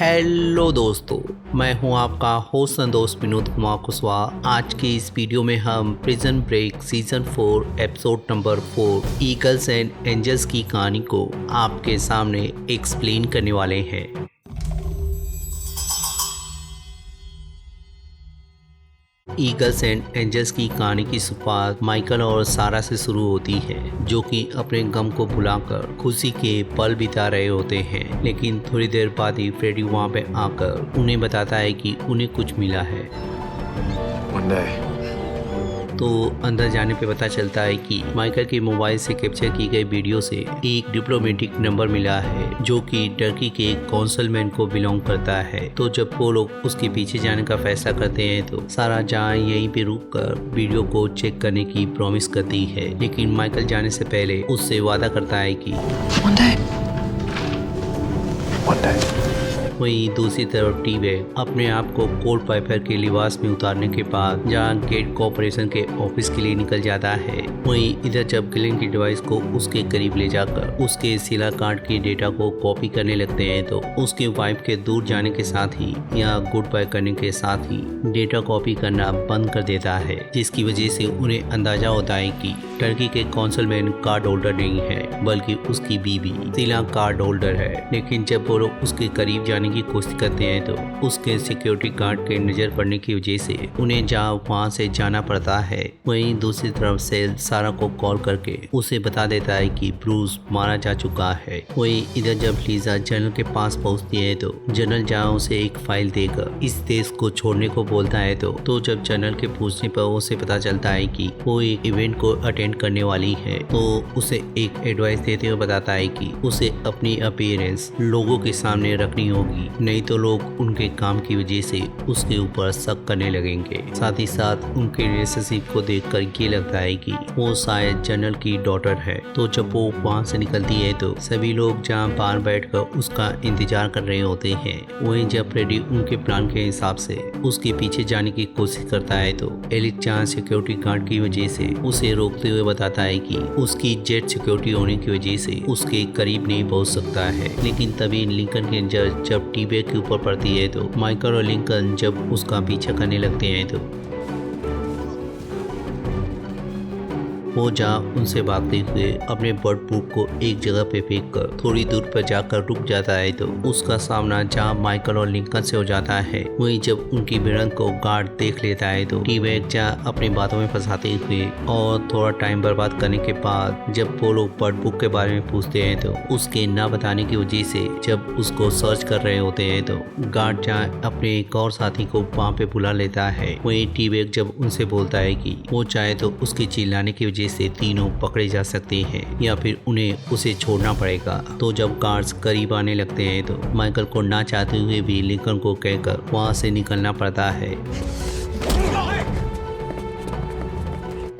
Hello दोस्तों, मैं हूं आपका होस्ट संतोष विनोद कुमार कुशवाहा। आज की इस वीडियो में हम Prison Break season 4 episode number 4 Eagles and Angels की कहानी को आपके सामने एक्सप्लेन करने वाले हैं। ईगल्स एंड एंजल्स की कहानी की शुरुआत माइकल और सारा से शुरू होती है, जो कि अपने गम को भुलाकर खुशी के पल बिता रहे होते हैं। लेकिन थोड़ी देर बाद ही फ्रेडी वहां पे आकर उन्हें बताता है कि उन्हें कुछ मिला है। तो अंदर जाने पे पता चलता है कि माइकल के मोबाइल से कैप्चर की गई वीडियो से एक डिप्लोमेटिक नंबर मिला है, जो कि टर्की के कॉन्सलमैन को बिलोंग करता है। तो जब वो लोग उसके पीछे जाने का फैसला करते हैं तो सारा जहां यहीं पे रुक कर वीडियो को चेक करने की प्रॉमिस करती है। लेकिन माइकल जाने से पहले उससे वादा करता है कि वहीं दूसरी तरफ टी-बैग अपने आप को कोल्ड पाइपर के लिबास में उतारने के बाद जहां गेट कॉर्पोरेशन के ऑफिस के लिए निकल जाता है, वहीं इधर जब गिलेन की डिवाइस को उसके करीब ले जाकर उसके सिला कार्ड के डेटा को कॉपी करने लगते हैं तो उसके वाइफ के दूर जाने के साथ ही या गुड बाय करने के साथ ही डेटा कॉपी करना बंद कर देता है, जिसकी वजह से उन्हें अंदाजा होता है कि टर्की के कॉन्सलमैन कार्ड होल्डर नहीं है बल्कि उसकी बीवी सिला कार्ड होल्डर है। लेकिन जब वो लोग उसके करीब जाने की कोशिश करते हैं तो उसके सिक्योरिटी गार्ड के नजर पड़ने की वजह से उन्हें वहां से जाना पड़ता है। वहीं दूसरी तरफ सेल सारा को कॉल करके उसे बता देता है कि ब्रूस मारा जा चुका है। वहीं इधर जब लीजा जनरल के पास पहुंचती है तो जनरल जहां उसे एक फाइल देकर इस देश को छोड़ने को बोलता है तो जब जनरल के पूछने पर उसे पता चलता है कि वो एक इवेंट को अटेंड करने वाली है, तो उसे एक एडवाइस देते हुए बताता है कि उसे अपनी अपीयरेंस लोगों के सामने रखनी होगी, नहीं तो लोग उनके काम की वजह से उसके ऊपर शक करने लगेंगे। साथ ही साथ उनके रिलेशनशिप को देखकर ये लगता है कि वो शायद जनरल की डॉटर है। तो जब वो वहां से निकलती है तो सभी लोग जहां बाहर बैठकर उसका इंतजार कर रहे होते हैं। वहीं जब फ्रेडी उनके प्लान के हिसाब से उसके पीछे जाने की कोशिश करता है तो एलिक जहां सिक्योरिटी गार्ड की वजह से उसे रोकते हुए बताता है कि उसकी जेट सिक्योरिटी होने की वजह से उसके करीब नहीं पहुंच सकता है। लेकिन तभी लिंकन की नजर जब टी-बैग के ऊपर पड़ती है तो माइकल और लिंकन जब उसका पीछा करने लगते हैं तो वो जहाँ उनसे भागते हुए अपने बर्ड बुक को एक जगह पे फेंक कर थोड़ी दूर पर जाकर रुक जाता है तो उसका सामना जहाँ माइकल और लिंकन से हो जाता है। वहीं जब उनकी भिड़ंत को गार्ड देख लेता है तो टी-बैग जहाँ अपनी बातों में फंसाते हुए और थोड़ा टाइम बर्बाद करने के बाद जब वो लोग बर्ड बुक के बारे में पूछते हैं तो उसके ना बताने की वजह से जब उसको सर्च कर रहे होते हैं तो गार्ड जहाँ अपने एक और साथी को वहाँ पे बुला लेता है। वहीं टी-बैग जब उनसे बोलता है कि वो चाहे तो उसके चिल्लाने की वजह से तीनों पकड़े जा सकते हैं या फिर उन्हें उसे छोड़ना पड़ेगा। तो जब गार्ड्स करीब आने लगते हैं तो माइकल को ना चाहते हुए भी लिंकन को कहकर वहां से निकलना पड़ता है।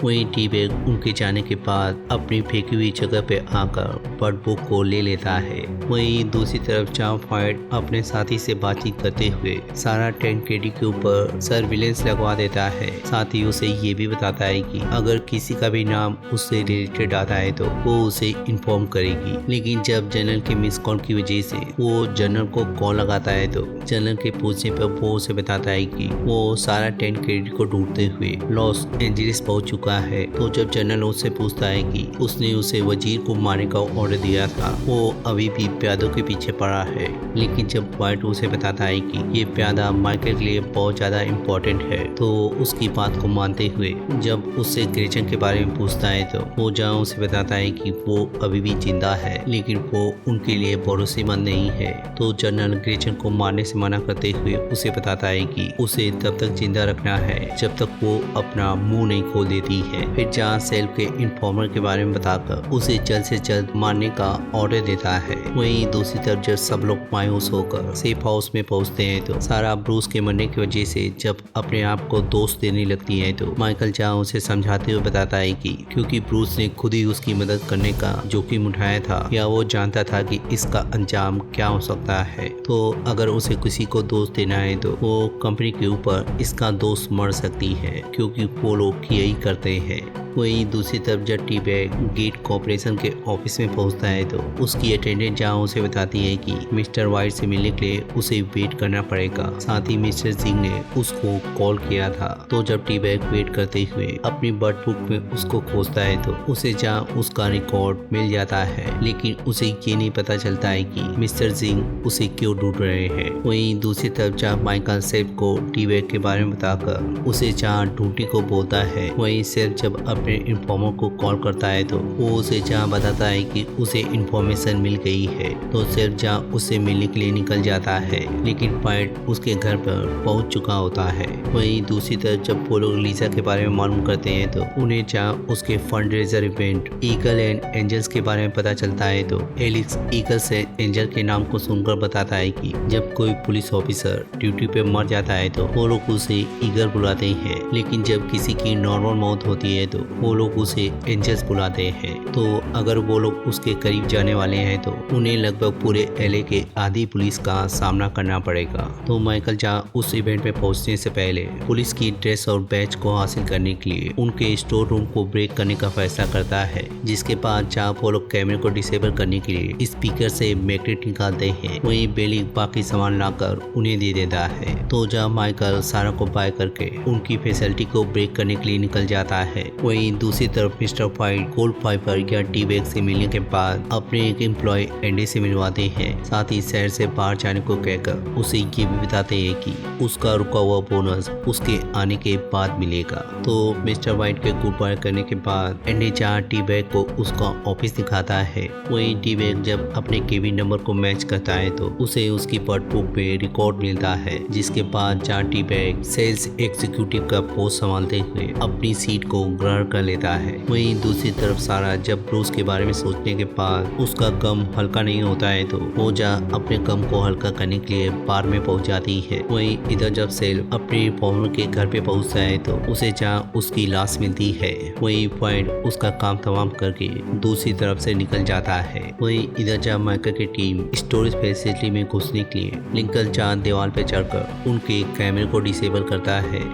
वहीं टी-बैग उनके जाने के बाद अपनी फेंकी हुई जगह पे आकर बर्ड बुक को ले लेता है। वहीं दूसरी तरफ जहां फाइट अपने साथी से बातचीत करते हुए सारा टैंक केडी के ऊपर सर्विलेंस लगवा देता है। साथ ही उसे ये भी बताता है कि अगर किसी का भी नाम उससे रिलेटेड आता है तो वो उसे इन्फॉर्म करेगी। लेकिन जब जनरल के मिस कॉल की वजह से वो जनरल को कॉल लगाता है तो जनरल के पूछने पर वो उसे बताता है कि वो सारा टैंक केडी को ढूंढते हुए लॉस एंजलिस पहुंच चुका है। तो जब जनरल उससे पूछता है कि उसने उसे वजीर को मारने का ऑर्डर दिया था, वो अभी भी प्यादों के पीछे पड़ा है। लेकिन जब वाइट उसे बताता है कि ये प्यादा माइकल के लिए बहुत ज्यादा इम्पोर्टेंट है, तो उसकी बात को मानते हुए जब उससे ग्रेचन के बारे में पूछता है तो वो जहाँ उसे बताता है कि वो अभी भी जिंदा है लेकिन वो उनके लिए भरोसेमंद नहीं है। तो जनरल ग्रेचन को मारने से मना करते हुए उसे बताता है कि उसे तब तक जिंदा रखना है जब तक वो अपना मुंह नहीं खोल देती है। फिर जहाँ सेल्फ के इन्फॉर्मर के बारे में बताकर उसे जल्द से जल्द मारने का ऑर्डर देता है। वहीं दूसरी तरफ जब सब लोग मायूस होकर सेफ हाउस में पहुंचते हैं तो सारा ब्रूस के मरने की वजह से जब अपने आप को दोष देने लगती है तो माइकल जहाँ उसे समझाते हुए बताता है कि क्योंकि ब्रूस ने खुद ही उसकी मदद करने का जोखिम उठाया था या वो जानता था कि इसका अंजाम क्या हो सकता है, तो अगर उसे किसी को दोष देना है तो वो कंपनी के ऊपर इसका दोष मर सकती है, क्योंकि वो लोग यही करते हैं। वहीं दूसरी तरफ जब टी-बैग गेट कॉर्पोरेशन के ऑफिस में पहुंचता है तो उसकी अटेंडेंट जहां उसे बताती है कि मिस्टर वाइट से मिलने के लिए उसे वेट करना पड़ेगा। साथ ही मिस्टर सिंह ने उसको कॉल किया था। तो जब टी-बैग वेट करते हुए अपनी बर्थ बुक में उसको खोजता है तो उसे जहां उसका रिकॉर्ड मिल जाता है, लेकिन उसे ये नहीं पता चलता है कि मिस्टर सिंह उसे क्यों ढूंढ रहे हैं। वहीं दूसरी तरफ जहाँ माइकल सेफ को टी-बैग के बारे में बताकर उसे जहाँ ढूंढने को बोलता है, वहीं सेफ जब अपने इन्फॉर्मर को कॉल करता है तो वो उसे जहाँ बताता है कि उसे इन्फॉर्मेशन मिल गई है। तो सेफ जहाँ उससे मिलने के लिए निकल जाता है, लेकिन वाइट उसके घर पर पहुंच चुका होता है। वहीं दूसरी तरफ जब वो लोग लीजा के बारे में मालूम करते हैं तो उन्हें जहाँ उसके fundraiser event Eagle and Angels के बारे में पता चलता है तो एलिक्स ईगल से एंजल के नाम को सुनकर बताता है कि जब कोई पुलिस ऑफिसर ड्यूटी पे मर जाता है तो वो लोग उसे ईगल बुलाते हैं, लेकिन जब किसी की नॉर्मल मौत होती है तो वो लोग उसे एंजल्स बुलाते हैं। तो अगर वो लोग उसके करीब जाने वाले हैं तो उन्हें लगभग पूरे एलए के आधी पुलिस का सामना करना पड़ेगा। तो माइकल जहाँ उस इवेंट में पहुंचने से पहले पुलिस की ड्रेस और बैच को हासिल करने के लिए उनके स्टोर रूम को ब्रेक करने का फैसला करता है, जिसके बाद जहाँ वो लोग कैमरे को डिसेबल करने के लिए स्पीकर से मैग्नेट निकालते हैं, वहीं बेली बाकी सामान लाकर उन्हें दे देता है। तो जहाँ माइकल सारा को बाय करके उनकी फैसिलिटी को ब्रेक करने के लिए निकल जाता है, वहीं दूसरी तरफ मिस्टर वाइट गोल्ड पाइपर या टी-बैग से मिलने के बाद अपने एक एम्प्लॉय एंडी से मिलवाते हैं। साथ ही शहर से बाहर जाने को कहकर उसे ये भी बताते हैं कि उसका रुका हुआ बोनस उसके आने के बाद मिलेगा। तो मिस्टर वाइट के गुड बाय करने के बाद एंडी जहाँ टी-बैग को उसका ऑफिस दिखाता है, वहीं टी-बैग जब अपने केबिन नंबर को मैच करता है तो उसे उसकी बर्थ बुक पे रिकॉर्ड मिलता है, जिसके बाद जहाँ टी-बैग सेल्स एग्जीक्यूटिव का पोस्ट संभालते हुए अपनी सीट को ग्रहण कर लेता है। वहीं दूसरी तरफ सारा जब ब्रूस के बारे में सोचने के बाद उसका गम हल्का नहीं होता है तो वो जहाँ अपने गम को हल्का करने के लिए बार में पहुंच जाती है। वहीं इधर जब सेल अपने रिफॉर्मर के घर पे पहुंचता है तो उसे जहाँ उसकी लाश मिलती है, वहीं पॉइंट उसका काम तमाम करके दूसरी तरफ से निकल जाता है। वहीं इधर जहाँ माइकल की टीम स्टोरेज फैसिलिटी में घुसने के लिए लिंकन जहाँ दीवार पे चढ़कर उनके कैमरे को डिसेबल करता है।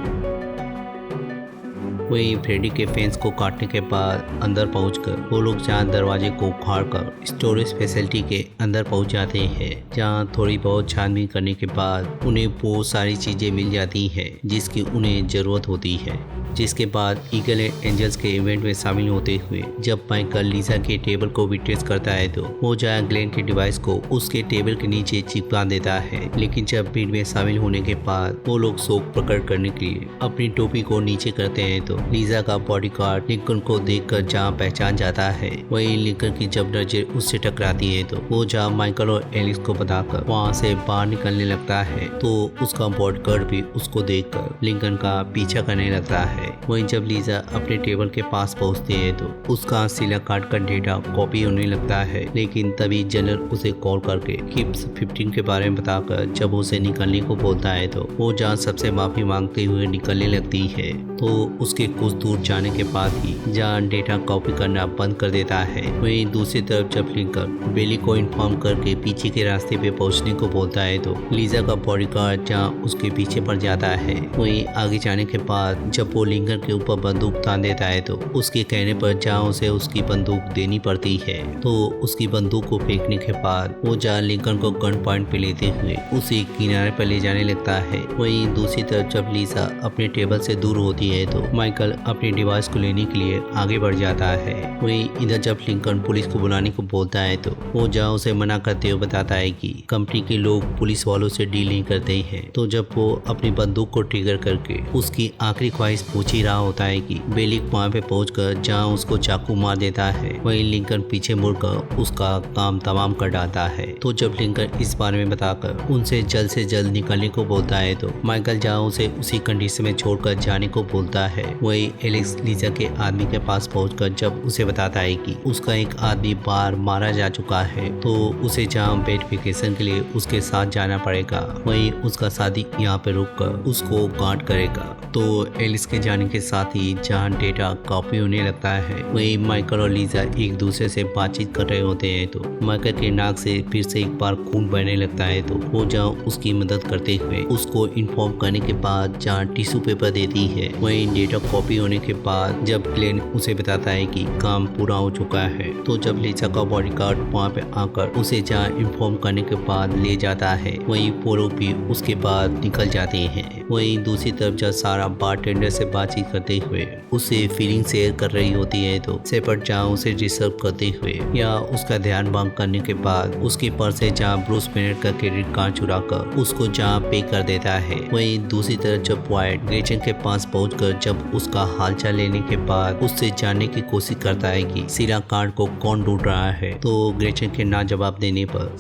वहीं फ्रेडी के फेंस को काटने के बाद अंदर पहुंचकर वो लोग जहाँ दरवाजे को उखाड़कर स्टोरेज फैसिलिटी के अंदर पहुंच जाते हैं, जहाँ थोड़ी बहुत छानबीन करने के बाद उन्हें वो सारी चीजें मिल जाती हैं जिसकी उन्हें जरूरत होती है। जिसके बाद ईगल एंड एंजल्स के इवेंट में शामिल होते हुए जब माइकल लीजा के टेबल को विटनेस करता है तो वो जहाँ ग्लेन के डिवाइस को उसके टेबल के नीचे चिपका देता है, लेकिन जब भीड़ में शामिल होने के बाद वो लोग शोक प्रकट करने के लिए अपनी टोपी को नीचे करते हैं तो लीजा का बॉडीगार्ड लिंकन को देखकर जहाँ पहचान जाता है। वहीं लिंकन की जब नजर उससे टकराती है तो वो जहाँ माइकल और एलिस को बताकर वहाँ से बाहर निकलने लगता है, तो उसका बॉडीगार्ड भी उसको देखकर लिंकन का पीछा करने लगता है। वहीं जब लीजा अपने टेबल के पास पहुंचती है तो उसका सिला कार्ड का डेटा कॉपी होने लगता है, लेकिन तभी जनरल उसे कॉल करके किप्स 15 के बारे में बताकर जब उसे निकलने को बोलता है तो वो जहाँ सबसे माफी मांगते हुए निकलने लगती है। तो उसके कुछ दूर जाने के बाद ही जहाँ डेटा कॉपी करना बंद कर देता है। वहीं दूसरी तरफ जब लिंकन बेली को इन्फॉर्म करके पीछे के रास्ते पे पहुंचने को बोलता है तो लीजा का बॉडीगार्ड जहाँ उसके पीछे पड़ जाता है। वहीं आगे जाने के बाद जब वो लिंकन के ऊपर बंदूक तान देता है तो उसके कहने पर जहाँ उसे उसकी बंदूक देनी पड़ती है। तो उसकी बंदूक को फेंकने के बाद वो जहाँ लिंकन को गन पॉइंट पे लेते हुए उसे किनारे पर ले जाने लगता है। वहीं दूसरी तरफ जब लीजा अपने टेबल से दूर होती है तो माइकल अपने डिवाइस को लेने के लिए आगे बढ़ जाता है। वहीं इधर जब लिंकन पुलिस को बुलाने को बोलता है तो वो जहाँ उसे मना करते हुए बताता है कि कंपनी के लोग पुलिस वालों से डील नहीं करते हैं। तो जब वो अपनी बंदूक को ट्रिगर करके उसकी आखिरी ख्वाहिश पूछ ही रहा होता है कि बेली वहाँ पे पहुंचकर जहाँ उसको चाकू मार देता है, वहीं लिंकन पीछे मुड़कर उसका काम तमाम कर डालता है। तो जब लिंकन इस बारे में बताकर उनसे जल्द से जल्द निकलने को बोलता है तो माइकल जहाँ उसे उसी कंडीशन में छोड़कर जाने को बोलता है। वहीं एलेक्स लीजा के आदमी के पास पहुंचकर जब उसे बताता है कि उसका एक आदमी बाहर मारा जा चुका है, तो उसे जहाँ वेरिफिकेशन के लिए उसके साथ जाना पड़ेगा, वहीं उसका साथी यहाँ पे रुककर उसको गार्ड करेगा। तो एलिस के जाने के साथ ही जहाँ डेटा कॉपी होने लगता है, वहीं माइकल और लीजा एक दूसरे से बातचीत कर रहे होते हैं तो माइकल के नाक से फिर से एक बार खून बहने लगता है तो वो जहाँ उसकी मदद करते हुए उसको इन्फॉर्म करने के बाद जहाँ टिश्यू पेपर देती है, वहीं डेटा कॉपी होने के बाद जब ग्लेन उसे बताता है कि काम पूरा हो चुका है, तो जब लिसा का बॉडीगार्ड वहाँ पे आकर उसे जहाँ इन्फॉर्म करने के बाद ले जाता है, वहीं पोलो भी उसके बाद निकल जाते हैं। वहीं दूसरी तरफ जब सारा बारटेंडर से बातचीत करते हुए उसे फीलिंग शेयर कर रही होती है, तो शेपर्ड जहाँ उसे डिस्टर्ब करते हुए या उसका ध्यान भंग करने के बाद उसके पर्स से जहाँ ब्रूस बेनेट का क्रेडिट कार्ड चुरा कर उसको जहाँ पे कर देता है। वहीं दूसरी तरफ जब वाइट ग्रेचन के पास पहुंचकर जब उसका हालचाल लेने के बाद उससे जानने की कोशिश करता है कि शीला कार्ड को कौन ढूंढ रहा है, तो ग्रेचन के ना जवाब देने पर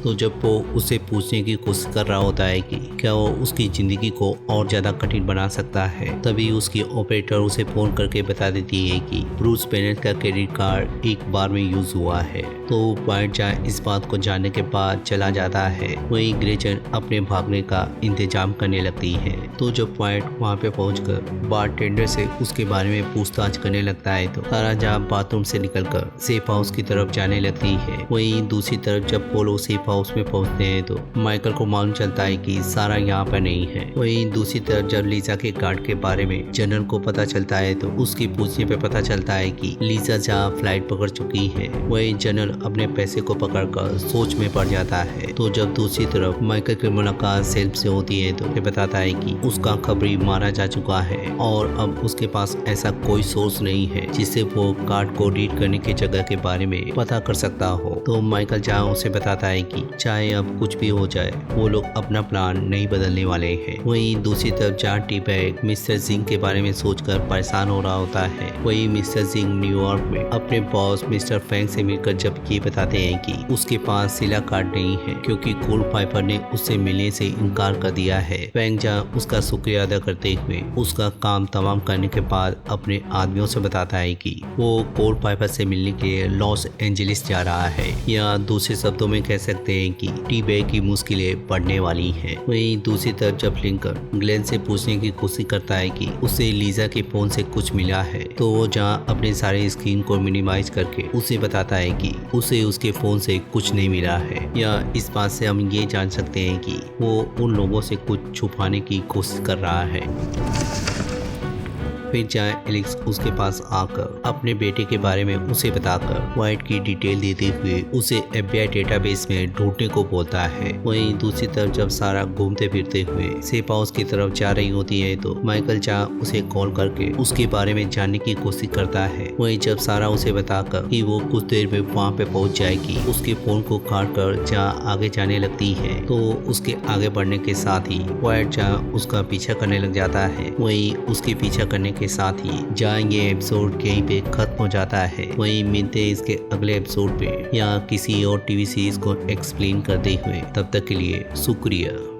तो जब वो उसे पूछने की कोशिश कर रहा होता है कि क्या वो उसकी जिंदगी को और ज्यादा कठिन बना सकता है, तभी उसकी ऑपरेटर उसे फोन करके बता देती है कि ब्रूस बेनेट का क्रेडिट कार्ड एक बार में यूज हुआ है। तो वाइट जहाँ इस बात को जानने के बाद चला जाता है, वहीं ग्रेचन अपने भागने का इंतजाम करने लगती है। तो जब वाइट वहाँ पे पहुंचकर बारटेंडर से उसके बारे में पूछताछ करने लगता है, तो सारा जहाँ बाथरूम से निकलकर सेफ हाउस की तरफ जाने लगती है। वहीं दूसरी तरफ जब पोलो सेफ हाउस में पहुंचते हैं, तो माइकल को मालूम चलता है कि सारा यहाँ पर नहीं है। वहीं दूसरी तरफ जब लीजा के कार्ड के बारे में जनरल को पता चलता है, तो उसके पूछने पे पता चलता है कि लीजा जहाँ फ्लाइट पकड़ चुकी है, वहीं जनरल अपने पैसे को पकड़कर सोच में पड़ जाता है। तो जब दूसरी तरफ माइकल की मुलाकात सेल्फ से होती है, तो उसे बताता है कि उसका खबरी मारा जा चुका है और अब उसके पास ऐसा कोई सोर्स नहीं है जिससे वो कार्ड को रीड करने की जगह के बारे में पता कर सकता हो। तो माइकल जहाँ उसे बताता है कि चाहे अब कुछ भी हो जाए, वो लोग अपना प्लान नहीं बदलने वाले हैं। वहीं दूसरी तरफ जहाँ टी-बैग मिस्टर जिंग के बारे में सोचकर परेशान हो रहा होता है, वहीं मिस्टर जिंग न्यूयॉर्क में अपने बॉस मिस्टर फैंग से मिलकर जब ये बताते हैं कि उसके पास शीला कार्ड नहीं है क्योंकि कोल पाइपर ने उससे मिलने से इनकार कर दिया है। फैंग जहाँ उसका शुक्रिया अदा करते हुए उसका काम तमाम करने के बाद अपने आदमियों से बताता है कि वो कोल पाइपर से मिलने के लिए लॉस एंजलिस जा रहा है, या दूसरे शब्दों में कह सकते हैं कि टी-बैग की मुश्किलें बढ़ने वाली हैं। वहीं दूसरी तरफ जब लिंकन ग्लेन से पूछने की कोशिश करता है कि उसे लीजा के फोन से कुछ मिला है, तो वो जहाँ अपने सारे स्क्रीन को मिनिमाइज करके उसे बताता है कि उसे उसके फोन से कुछ नहीं मिला है। या इस बात से हम ये जान सकते हैं कि वो उन लोगों से कुछ छुपाने की कोशिश कर रहा है। फिर जहाँ एलेक्स उसके पास आकर अपने बेटे के बारे में उसे बताकर वाइट की डिटेल देते हुए उसे FBI डेटाबेस में ढूंढने को बोलता है। वहीं दूसरी तरफ जब सारा घूमते फिरते हुए सेफ हाउस की तरफ जा रही होती है, तो माइकल जहाँ उसे कॉल करके उसके बारे में जानने की कोशिश करता है। वहीं जब सारा उसे बताकर कि वो कुछ देर में वहाँ पे पहुँच जाएगी, उसके फोन को काट कर जहाँ आगे जाने लगती है, तो उसके आगे बढ़ने के साथ ही वाइट जहाँ उसका पीछा करने लग जाता है। वहीं उसके पीछा करने के साथ ही जहाँ ये एपिसोड यहीं पे खत्म हो जाता है। वहीं मिलते हैं इसके अगले एपिसोड पे या किसी और टीवी सीरीज को एक्सप्लेन करते हुए। तब तक के लिए शुक्रिया।